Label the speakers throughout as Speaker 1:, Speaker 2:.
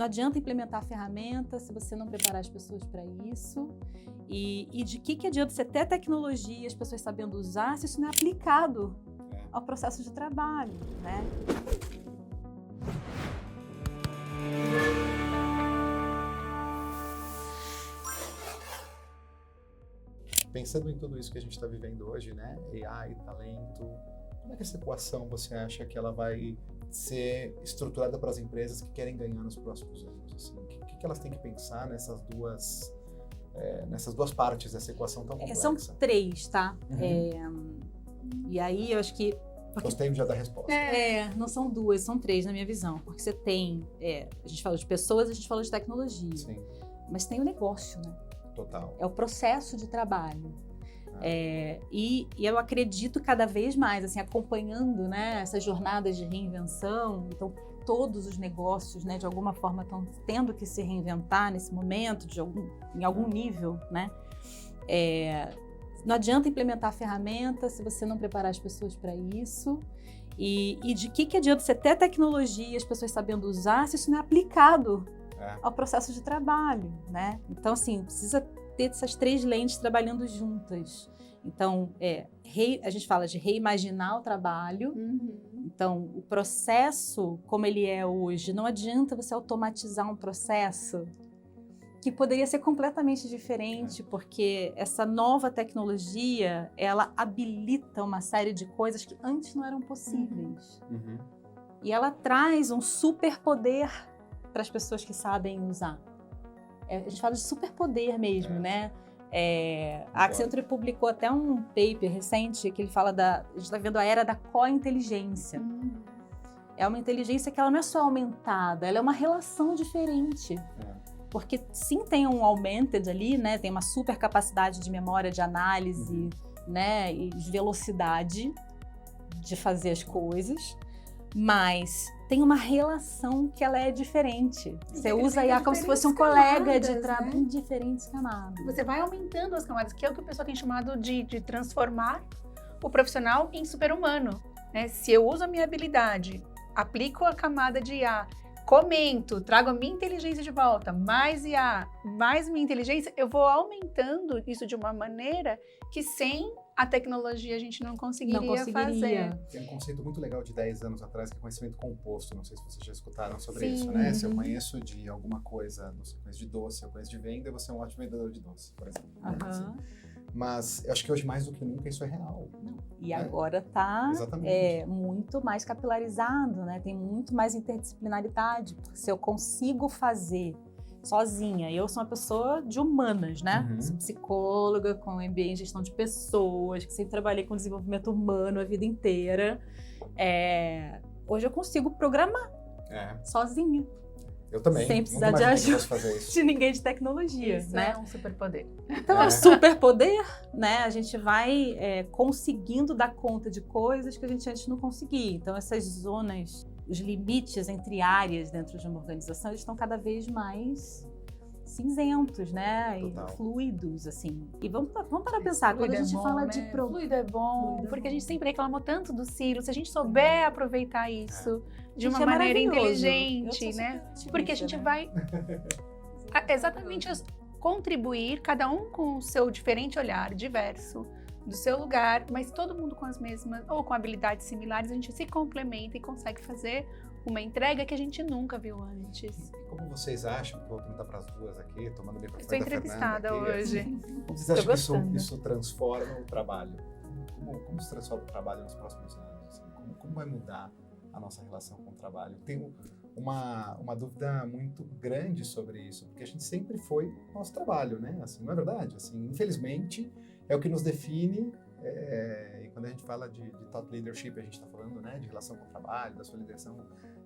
Speaker 1: não adianta implementar a ferramenta se você não preparar as pessoas para isso. E de que adianta você ter tecnologia, as pessoas sabendo usar, se isso não é aplicado ao processo de trabalho, né?
Speaker 2: Pensando em tudo isso que a gente está vivendo hoje, né? AI, talento, como é que essa equação você acha que ela vai ser estruturada para as empresas que querem ganhar nos próximos anos? Assim, o que elas têm que pensar nessas duas partes dessa equação tão complexa?
Speaker 1: São 3, tá? E aí eu acho que...
Speaker 2: Gostei já da resposta.
Speaker 1: Não são 2, são 3 na minha visão. Porque você tem... a gente falou de pessoas, a gente falou de tecnologia.
Speaker 2: Sim.
Speaker 1: Mas tem o negócio, né?
Speaker 2: Total.
Speaker 1: É o processo de trabalho. E eu acredito cada vez mais, assim, acompanhando, né, essas jornadas de reinvenção. Então, todos os negócios, né, de alguma forma estão tendo que se reinventar nesse momento, em algum nível, né? Não adianta implementar a ferramenta se você não preparar as pessoas para isso. E de que adianta você ter tecnologia, as pessoas sabendo usar, se isso não é aplicado ao processo de trabalho, né? Então, assim, precisa ter essas 3 lentes trabalhando juntas. Então, a gente fala de reimaginar o trabalho. Então, o processo, como ele é hoje, não adianta você automatizar um processo que poderia ser completamente diferente, porque essa nova tecnologia, ela habilita uma série de coisas que antes não eram possíveis. E ela traz um superpoder para as pessoas que sabem usar. A gente fala de superpoder mesmo, né? A Accenture publicou até um paper recente que ele fala a gente está vendo a era da co-inteligência. É uma inteligência que ela não é só aumentada, ela é uma relação diferente. Porque sim, tem um augmented ali, né? Tem uma super capacidade de memória, de análise, né? E de velocidade de fazer as coisas, mas tem uma relação que ela é diferente. Você usa a IA como se fosse um colega de trabalho em diferentes camadas.
Speaker 3: Você vai aumentando as camadas, que é o que o pessoal tem chamado de transformar o profissional em super-humano, né? Se eu uso a minha habilidade, aplico a camada de IA, comento, trago a minha inteligência de volta, mais IA, mais minha inteligência, eu vou aumentando isso de uma maneira que sem a tecnologia a gente não conseguiria fazer.
Speaker 2: Tem um conceito muito legal de 10 anos atrás, que é conhecimento composto. Não sei se vocês já escutaram sobre isso, né? Se eu conheço de alguma coisa, não sei, eu conheço de doce, eu conheço de venda, você é um ótimo vendedor de doce, por exemplo. Assim. Mas eu acho que hoje, mais do que nunca, isso é real.
Speaker 1: E agora está muito mais capilarizado, né? Tem muito mais interdisciplinaridade. Porque se eu consigo fazer sozinha, eu sou uma pessoa de humanas, né? Sou psicóloga com MBA em gestão de pessoas, que sempre trabalhei com desenvolvimento humano a vida inteira. Hoje eu consigo programar sozinha.
Speaker 2: Eu também.
Speaker 1: Sem precisar de ajuda de ninguém de tecnologia,
Speaker 3: isso,
Speaker 1: né?
Speaker 3: É um superpoder.
Speaker 1: Então é um superpoder, né? A gente vai conseguindo dar conta de coisas que a gente antes não conseguia. Então essas zonas, os limites entre áreas dentro de uma organização, eles estão cada vez mais cinzentos, né?
Speaker 2: Total.
Speaker 1: E fluidos, assim. E vamos parar para pensar, quando a gente fala de...
Speaker 3: Fluido é bom, porque a gente sempre reclamou tanto do silo. Se a gente souber aproveitar isso de uma maneira inteligente, né? Porque a gente vai exatamente contribuir, cada um com o seu diferente olhar, diverso, do seu lugar, mas todo mundo com as mesmas, ou com habilidades similares, a gente se complementa e consegue fazer uma entrega que a gente nunca viu antes.
Speaker 2: Como vocês acham, vou perguntar para as duas aqui, tomando bem para
Speaker 3: Estou entrevistada hoje.
Speaker 2: Como vocês acham que isso transforma o trabalho? Como se transforma o trabalho nos próximos anos? Assim, como vai mudar a nossa relação com o trabalho? Tenho uma dúvida muito grande sobre isso, porque a gente sempre foi nosso trabalho, né? Assim, não é verdade? Assim, infelizmente, é o que nos define. E quando a gente fala de thought leadership, a gente está falando, né, de relação com o trabalho, da sua liderança,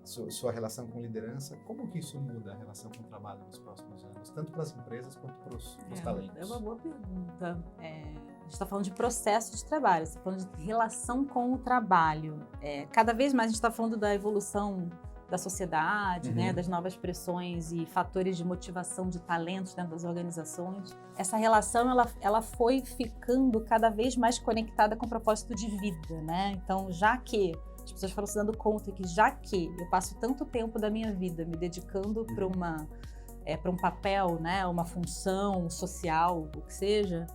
Speaker 2: sua relação com liderança. Como que isso muda a relação com o trabalho nos próximos anos, tanto para as empresas quanto para os talentos?
Speaker 1: É uma boa pergunta. A gente está falando de processo de trabalho, está falando de relação com o trabalho. Cada vez mais a gente está falando da evolução da sociedade, né, das novas pressões e fatores de motivação de talentos dentro das organizações. Essa relação ela foi ficando cada vez mais conectada com o propósito de vida, né? Então, já que As pessoas foram se dando conta que, já que eu passo tanto tempo da minha vida me dedicando para um papel, né, uma função social, o que seja,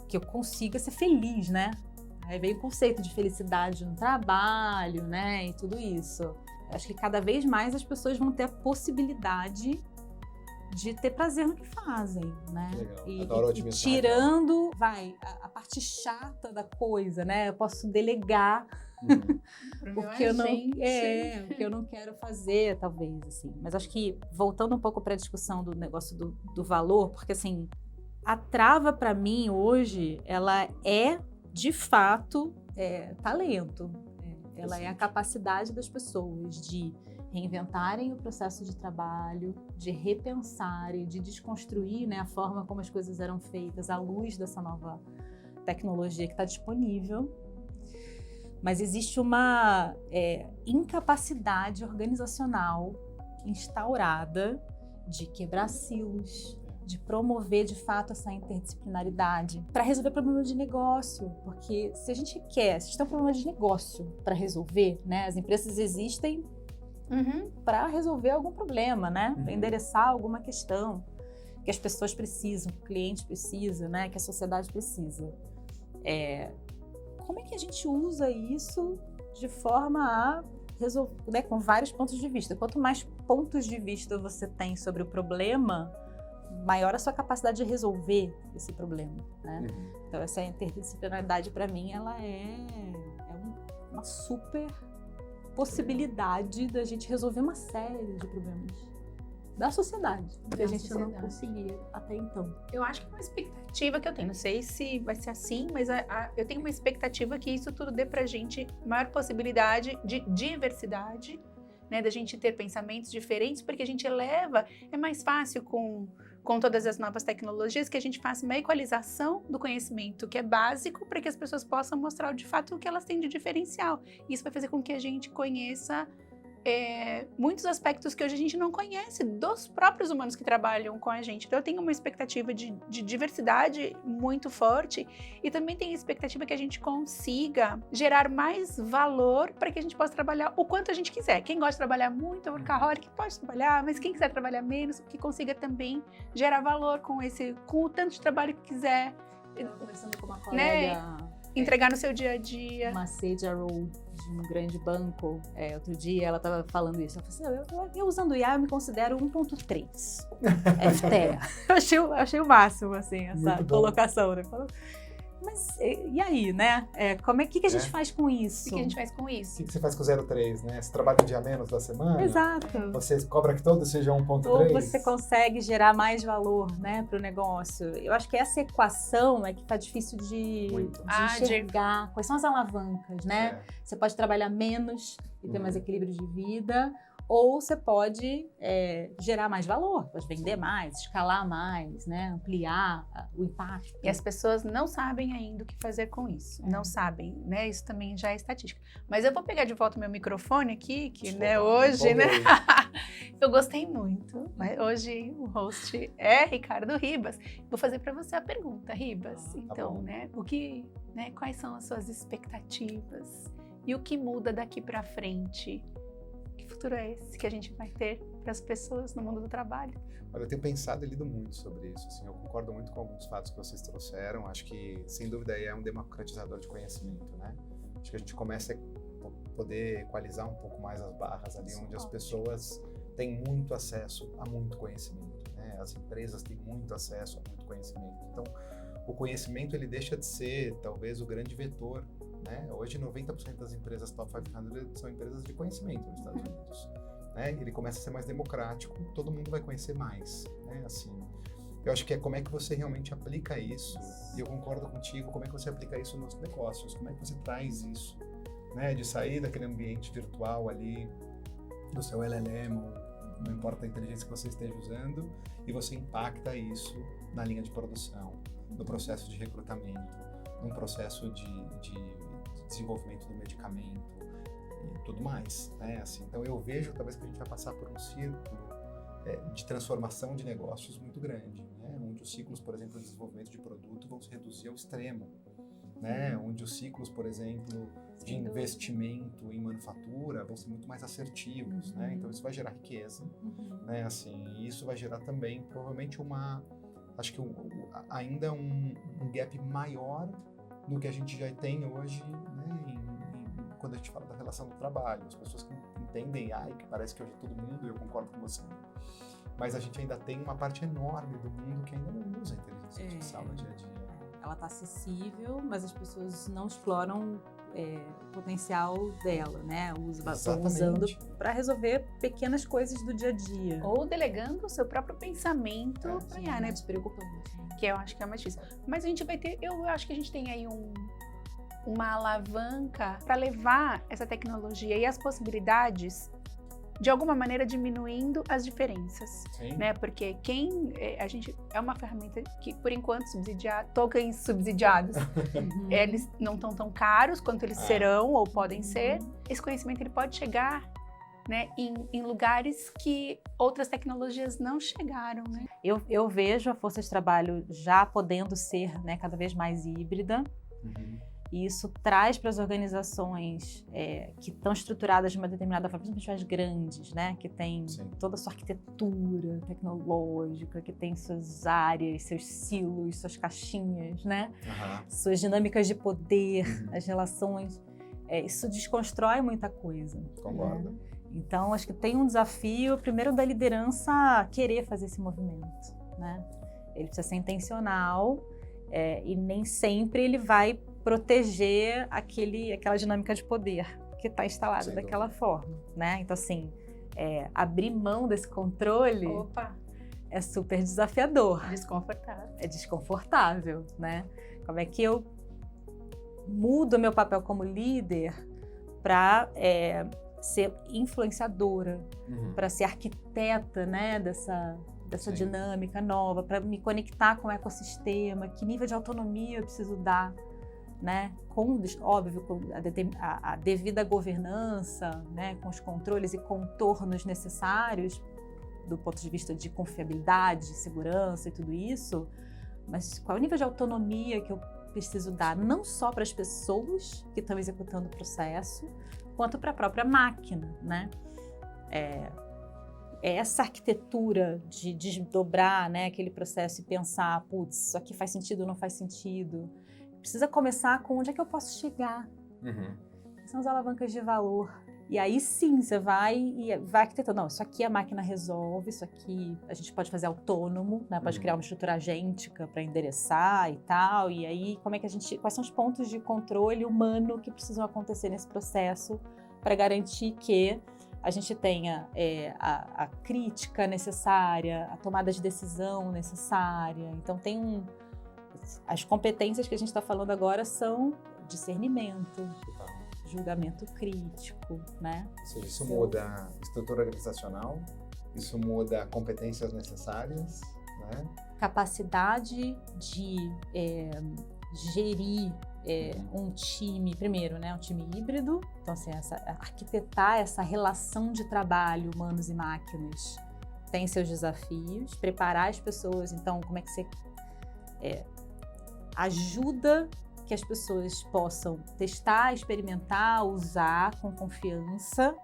Speaker 1: que eu consiga ser feliz, né? Aí vem o conceito de felicidade no trabalho, né, e tudo isso. Eu acho que cada vez mais as pessoas vão ter a possibilidade de ter prazer no que fazem, né?
Speaker 2: Legal.
Speaker 1: E tirando, a parte chata da coisa, né? Eu posso delegar o que eu não quero fazer, talvez, assim. Mas acho que, voltando um pouco para a discussão do negócio do valor, porque, assim, a trava para mim hoje, ela é, de fato, talento. Ela é a capacidade das pessoas de reinventarem o processo de trabalho, de repensarem, de desconstruir, né, a forma como as coisas eram feitas à luz dessa nova tecnologia que está disponível. Mas existe uma incapacidade organizacional instaurada de quebrar silos, de promover, de fato, essa interdisciplinaridade para resolver problemas de negócio. Porque se a gente tem um problema de negócio para resolver, né, as empresas existem para resolver algum problema, né? Para endereçar alguma questão que as pessoas precisam, que o cliente precisa, né? Que a sociedade precisa. Como é que a gente usa isso de forma a resolver, né, com vários pontos de vista? Quanto mais pontos de vista você tem sobre o problema, maior a sua capacidade de resolver esse problema, né? Então essa interdisciplinaridade, para mim, ela é uma super possibilidade da gente resolver uma série de problemas da sociedade, que a gente não conseguia até então.
Speaker 3: Eu acho que é uma expectativa que eu tenho, não sei se vai ser assim, mas eu tenho uma expectativa que isso tudo dê pra gente maior possibilidade de diversidade, né, da gente ter pensamentos diferentes, porque a gente é mais fácil com todas as novas tecnologias, que a gente faça uma equalização do conhecimento, que é básico para que as pessoas possam mostrar de fato o que elas têm de diferencial. Isso vai fazer com que a gente conheça muitos aspectos que hoje a gente não conhece dos próprios humanos que trabalham com a gente. Então eu tenho uma expectativa de diversidade muito forte e também tenho a expectativa que a gente consiga gerar mais valor para que a gente possa trabalhar o quanto a gente quiser. Quem gosta de trabalhar muito, workaholic, pode trabalhar, mas quem quiser trabalhar menos, que consiga também gerar valor com o tanto de trabalho que quiser.
Speaker 1: Conversando com uma colega,
Speaker 3: né? Entregar no seu dia a dia.
Speaker 1: Uma CHRO de um grande banco, outro dia ela estava falando isso. Ela falou assim, eu usando IA, eu me considero 1.3 FTE. Eu achei o máximo, assim, essa colocação, né? Falou, mas e aí, né? Como é que a gente faz com isso?
Speaker 3: O que a gente faz com isso?
Speaker 2: O que você faz com o 03, né? Você trabalha um dia menos da semana?
Speaker 1: Exato.
Speaker 2: Você cobra que todos sejam 1.3?
Speaker 1: Ou você consegue gerar mais valor, né, para o negócio? Eu acho que essa equação é que está difícil de enxergar. Quais são as alavancas, né? Você pode trabalhar menos e ter mais equilíbrio de vida, ou você pode gerar mais valor, pode vender mais, escalar mais, né? Ampliar o impacto.
Speaker 3: E as pessoas não sabem ainda o que fazer com isso. Não sabem, né? Isso também já é estatística. Mas eu vou pegar de volta o meu microfone aqui, que né, hoje, né? Eu gostei muito. Mas hoje o host é Ricardo Ribas. Vou fazer para você a pergunta, Ribas. Então, né? Quais são as suas expectativas? E o que muda daqui para frente? Que futuro é esse que a gente vai ter para as pessoas no mundo do trabalho?
Speaker 2: Olha, eu tenho pensado e lido muito sobre isso. Assim, eu concordo muito com alguns fatos que vocês trouxeram. Acho que, sem dúvida, é um democratizador de conhecimento, né? Acho que a gente começa a poder equalizar um pouco mais as barras ali, onde as pessoas têm muito acesso a muito conhecimento, né? As empresas têm muito acesso a muito conhecimento. Então, o conhecimento, ele deixa de ser, talvez, o grande vetor, né? Hoje, 90% das empresas Top 500 são empresas de conhecimento nos Estados Unidos, né? Ele começa a ser mais democrático, todo mundo vai conhecer mais, né? Assim, eu acho que é como é que você realmente aplica isso, e eu concordo contigo, como é que você aplica isso nos negócios, como é que você traz isso, né? De sair daquele ambiente virtual ali, do seu LLM, não importa a inteligência que você esteja usando, e você impacta isso na linha de produção, no processo de recrutamento, num processo de desenvolvimento do medicamento e tudo mais, né? Assim, então eu vejo talvez que a gente vai passar por um círculo de transformação de negócios muito grande, né? Onde os ciclos, por exemplo, de desenvolvimento de produto vão se reduzir ao extremo, né? Onde os ciclos, por exemplo, de
Speaker 3: Sem dúvida.
Speaker 2: investimento em manufatura vão ser muito mais assertivos, né? Então isso vai gerar riqueza, né? Assim, e isso vai gerar também provavelmente acho que ainda um gap maior do que a gente já tem hoje, né? Quando a gente fala da relação do trabalho, as pessoas que entendem, que parece que hoje é todo mundo, eu concordo com você, mas a gente ainda tem uma parte enorme do mundo que ainda não usa a inteligência artificial no dia a dia.
Speaker 1: Ela está acessível, mas as pessoas não exploram o potencial dela, né? Estão usando para resolver pequenas coisas do dia a dia.
Speaker 3: Ou delegando o seu próprio pensamento para IA, né?
Speaker 1: Despreocupante.
Speaker 3: Que eu acho que é mais difícil. Mas a gente vai ter, eu acho que a gente tem aí uma alavanca para levar essa tecnologia e as possibilidades de alguma maneira diminuindo as diferenças, né? Porque a gente é uma ferramenta que, por enquanto, tokens subsidiados, eles não estão tão caros quanto eles serão ou podem ser. Esse conhecimento ele pode chegar, né, em lugares que outras tecnologias não chegaram, né?
Speaker 1: Eu vejo a força de trabalho já podendo ser, né, cada vez mais híbrida. E isso traz para as organizações que estão estruturadas de uma determinada forma, principalmente as grandes, né? Que tem toda a sua arquitetura tecnológica, que tem suas áreas, seus silos, suas caixinhas, né? Suas dinâmicas de poder, as relações. Isso desconstrói muita coisa.
Speaker 2: Concordo.
Speaker 1: Né? Então, acho que tem um desafio, primeiro, da liderança querer fazer esse movimento, né? Ele precisa ser intencional e nem sempre ele vai proteger aquela dinâmica de poder que está instalada daquela forma, né? Então, assim, abrir mão desse controle é super desafiador.
Speaker 3: Desconfortável.
Speaker 1: É desconfortável, né? Como é que eu mudo meu papel como líder para ser influenciadora, para ser arquiteta, né, dessa dinâmica nova, para me conectar com o ecossistema, que nível de autonomia eu preciso dar, né, óbvio, com a devida governança, né, com os controles e contornos necessários do ponto de vista de confiabilidade, de segurança e tudo isso, mas qual é o nível de autonomia que eu preciso dar, não só para as pessoas que estão executando o processo, quanto para a própria máquina, né? Essa arquitetura de desdobrar, né, aquele processo e pensar, putz, isso aqui faz sentido ou não faz sentido, precisa começar com onde é que eu posso chegar. São as alavancas de valor. E aí sim, você vai arquitetando. Não, isso aqui a máquina resolve, isso aqui a gente pode fazer autônomo, né? Pode criar uma estrutura agêntica para endereçar e tal. E aí, quais são os pontos de controle humano que precisam acontecer nesse processo para garantir que a gente tenha a crítica necessária, a tomada de decisão necessária. Então, as competências que a gente está falando agora são discernimento, julgamento crítico, né?
Speaker 2: Ou seja, isso muda a estrutura organizacional, isso muda competências necessárias, né?
Speaker 1: Capacidade de gerir um time, primeiro, né? Um time híbrido. Então, assim, arquitetar essa relação de trabalho, humanos e máquinas, tem seus desafios. Preparar as pessoas, então, como é que você ajuda que as pessoas possam testar, experimentar, usar com confiança.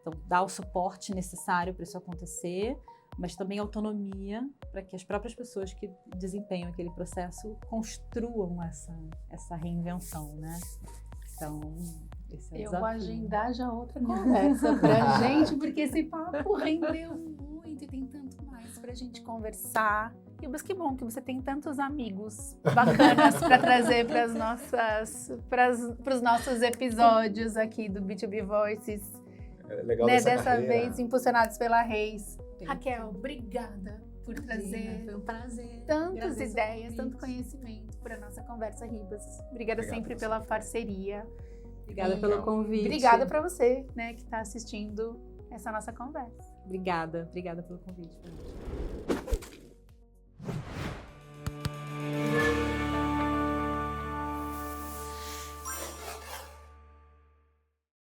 Speaker 1: Então, dar o suporte necessário para isso acontecer, mas também autonomia para que as próprias pessoas que desempenham aquele processo construam essa reinvenção, né? Então, esse é o desafio.
Speaker 3: Eu vou agendar já outra conversa pra gente, porque esse papo rendeu muito e tem tanto mais pra gente conversar. Mas que bom que você tem tantos amigos bacanas para trazer para os nossos episódios aqui do B2B Voices.
Speaker 2: Legal
Speaker 3: né, dessa vez impulsionados pela Reis. Raquel, obrigada por trazer
Speaker 1: foi um prazer.
Speaker 3: Tantas ideias, tanto conhecimento para a nossa conversa, Ribas. Obrigada sempre pela parceria.
Speaker 1: Obrigada pelo convite.
Speaker 3: Obrigada para você, né, que está assistindo essa nossa conversa.
Speaker 1: Obrigada pelo convite.